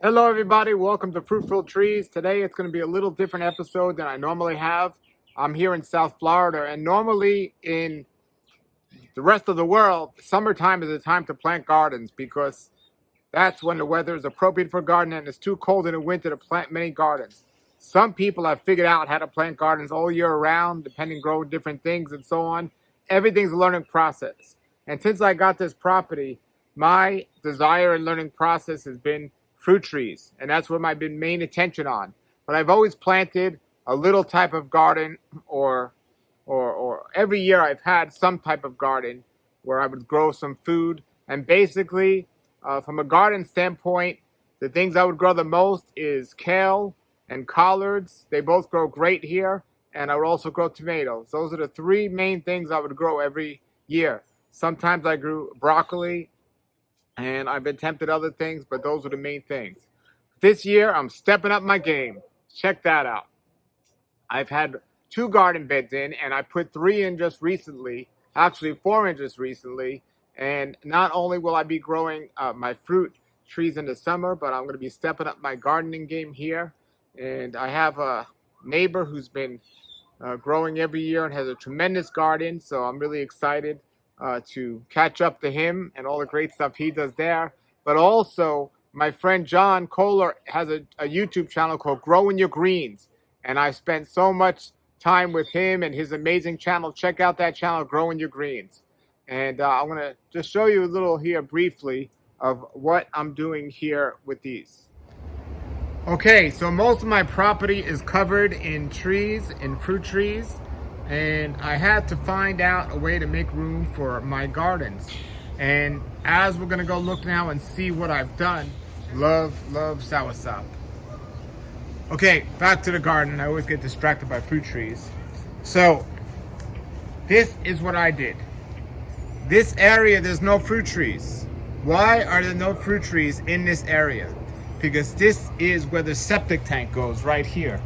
Hello everybody, welcome to Fruitful Trees. Today it's going to be a little different episode than I normally have. I'm here in South Florida, and normally in the rest of the world, summertime is a time to plant gardens because that's when the weather is appropriate for gardening and it's too cold in the winter to plant many gardens. Some people have figured out how to plant gardens all year round, depending grow different things and so on. Everything's a learning process. And since I got this property, my desire and learning process has been fruit trees, and that's what I've been main attention on. But I've always planted a little type of garden, or every year I've had some type of garden where I would grow some food. And basically, from a garden standpoint, the things I would grow the most is kale and collards. They both grow great here, and I would also grow tomatoes. Those are the three main things I would grow every year. Sometimes I grew broccoli, and I've attempted other things, but those are the main things. This year, I'm stepping up my game. Check that out. I've had 2 garden beds in, and I put 3 in just recently, actually 4 in just recently. And not only will I be growing my fruit trees in the summer, but I'm going to be stepping up my gardening game here. And I have a neighbor who's been growing every year and has a tremendous garden, so I'm really excited to catch up to him and all the great stuff he does there. But also, my friend John Kohler has a YouTube channel called Growing Your Greens. And I spent so much time with him and his amazing channel. Check out that channel, Growing Your Greens. And I'm going to just show you a little here briefly of what I'm doing here with these. Okay, so most of my property is covered in trees, in fruit trees. And I had to find out a way to make room for my gardens. And as we're gonna go look now and see what I've done, love soursop. Okay, back to the garden. I always get distracted by fruit trees. So, this is what I did. This area, there's no fruit trees. Why are there no fruit trees in this area? Because this is where the septic tank goes, right here.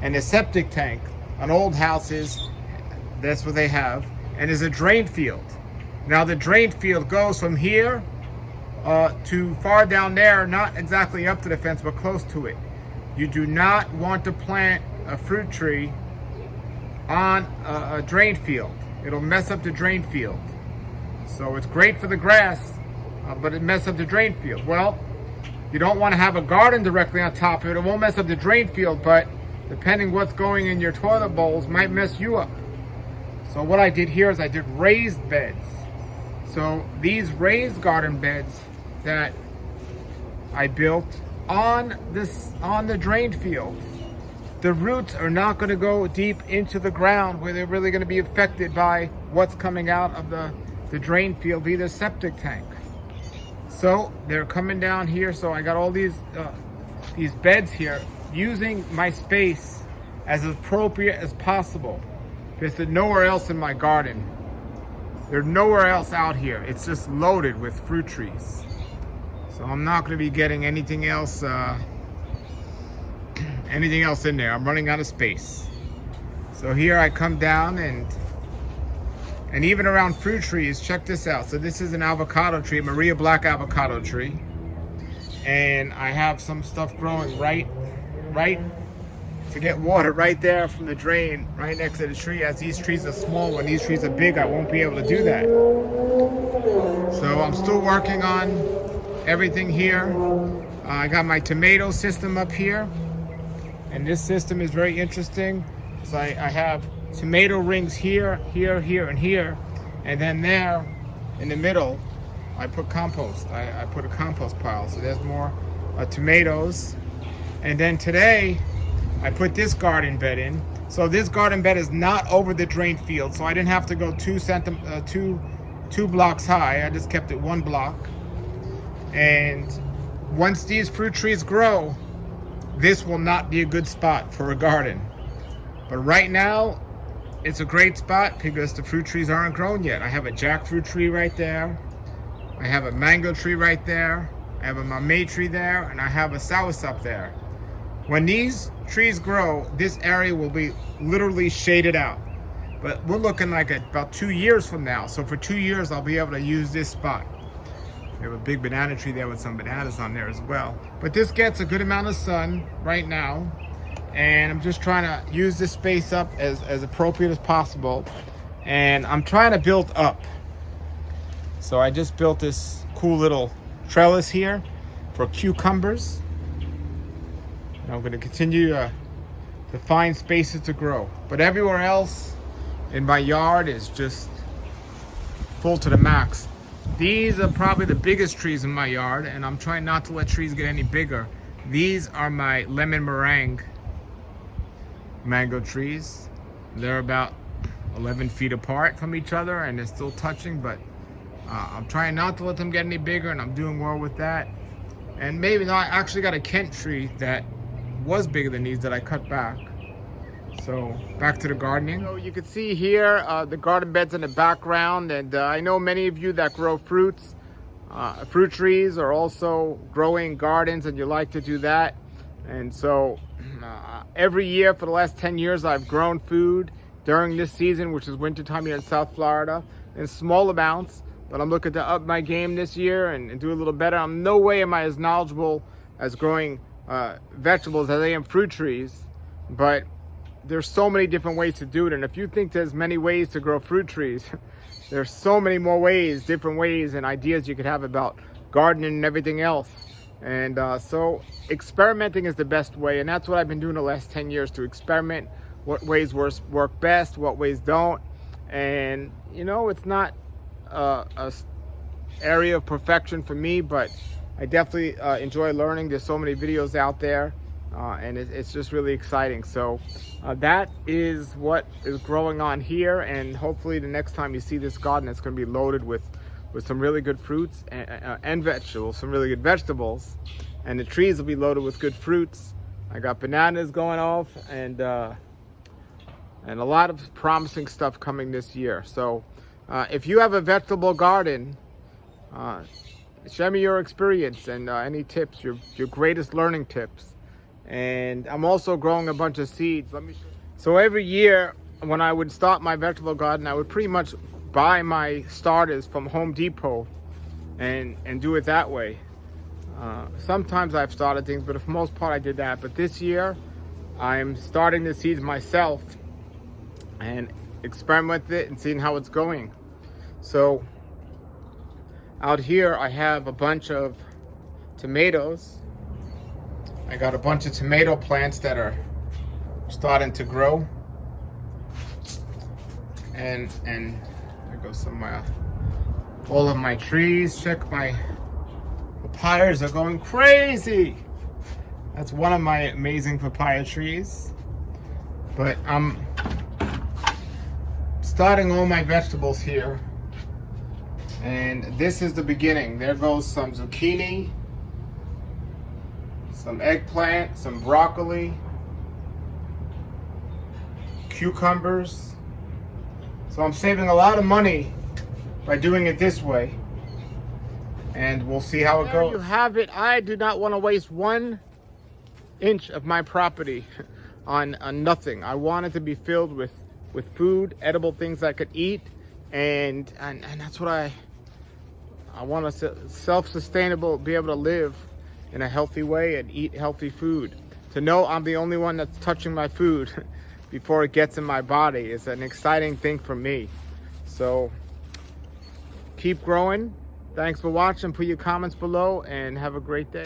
And the septic tank on old houses, that's what they have, and there's a drain field. Now the drain field goes from here to far down there, not exactly up to the fence, but close to it. You do not want to plant a fruit tree on a drain field. It'll mess up the drain field. So it's great for the grass, but it messes up the drain field. Well, you don't want to have a garden directly on top of it. It won't mess up the drain field, but depending what's going in your toilet bowls might mess you up. So what I did here is I did raised beds. So these raised garden beds that I built on the drain field, the roots are not going to go deep into the ground where they're really going to be affected by what's coming out of the drain field via the septic tank. So they're coming down here. So I got all these beds here, using my space as appropriate as possible. Because there's nowhere else in my garden. There's nowhere else out here. It's just loaded with fruit trees. So I'm not going to be getting anything else in there. I'm running out of space. So here I come down and even around fruit trees, check this out. So this is an avocado tree, Maria Black avocado tree. And I have some stuff growing right to get water right there from the drain, right next to the tree. As these trees are small, when these trees are big, I won't be able to do that. So I'm still working on everything here. I got my tomato system up here, and this system is very interesting. So I have tomato rings here, here, here, and here, and then there in the middle, I put compost. I put a compost pile, so there's more tomatoes. And then today, I put this garden bed in. So this garden bed is not over the drain field, so I didn't have to go two blocks high. I just kept it 1 block. And once these fruit trees grow, this will not be a good spot for a garden. But right now, it's a great spot because the fruit trees aren't grown yet. I have a jackfruit tree right there. I have a mango tree right there. I have a mamey tree there, and I have a soursop there. When these trees grow, this area will be literally shaded out. But we're looking like at about 2 years from now. So for 2 years, I'll be able to use this spot. We have a big banana tree there with some bananas on there as well. But this gets a good amount of sun right now. And I'm just trying to use this space up as appropriate as possible. And I'm trying to build up. So I just built this cool little trellis here for cucumbers. And I'm going to continue to find spaces to grow. But everywhere else in my yard is just full to the max. These are probably the biggest trees in my yard, and I'm trying not to let trees get any bigger. These are my lemon meringue mango trees. They're about 11 feet apart from each other, and they're still touching, but I'm trying not to let them get any bigger, and I'm doing well with that. And maybe not. I actually got a Kent tree that was bigger than these that I cut back. So back to the gardening. So you can see here the garden beds in the background, and I know many of you that grow fruits, fruit trees, are also growing gardens, and you like to do that. And so every year for the last 10 years I've grown food during this season, which is wintertime here in South Florida, in small amounts. But I'm looking to up my game this year and do a little better. I'm no way am I as knowledgeable as growing vegetables as I am fruit trees, but there's so many different ways to do it. And if you think there's many ways to grow fruit trees, there's so many more ways, different ways and ideas you could have about gardening and everything else. And so experimenting is the best way, and that's what I've been doing the last 10 years, to experiment what ways work best, what ways don't. And you know, it's not a area of perfection for me, but I definitely enjoy learning. There's so many videos out there, and it's just really exciting. So that is what is growing on here, and hopefully the next time you see this garden, it's going to be loaded with some really good fruits and vegetables, some really good vegetables, and the trees will be loaded with good fruits. I got bananas going off, and a lot of promising stuff coming this year. So if you have a vegetable garden, share me your experience and any tips, your greatest learning tips. And I'm also growing a bunch of seeds. So every year when I would start my vegetable garden, I would pretty much buy my starters from Home Depot and do it that way. Sometimes I've started things, but for the most part I did that. But this year I'm starting the seeds myself and experiment with it and seeing how it's going. So out here I have a bunch of tomatoes. I got a bunch of tomato plants that are starting to grow, and there goes some all of my trees. Check, my papayas are going crazy. That's one of my amazing papaya trees. But I'm starting all my vegetables here, and this is the beginning. There goes some zucchini, some eggplant, some broccoli, cucumbers. So I'm saving a lot of money by doing it this way, and we'll see how it goes. There you have it. I do not want to waste 1 inch of my property on nothing. I want it to be filled with food, edible things I could eat, and that's what I want to self-sustainable, be able to live in a healthy way and eat healthy food. To know I'm the only one that's touching my food before it gets in my body is an exciting thing for me. So keep growing. Thanks for watching. Put your comments below and have a great day.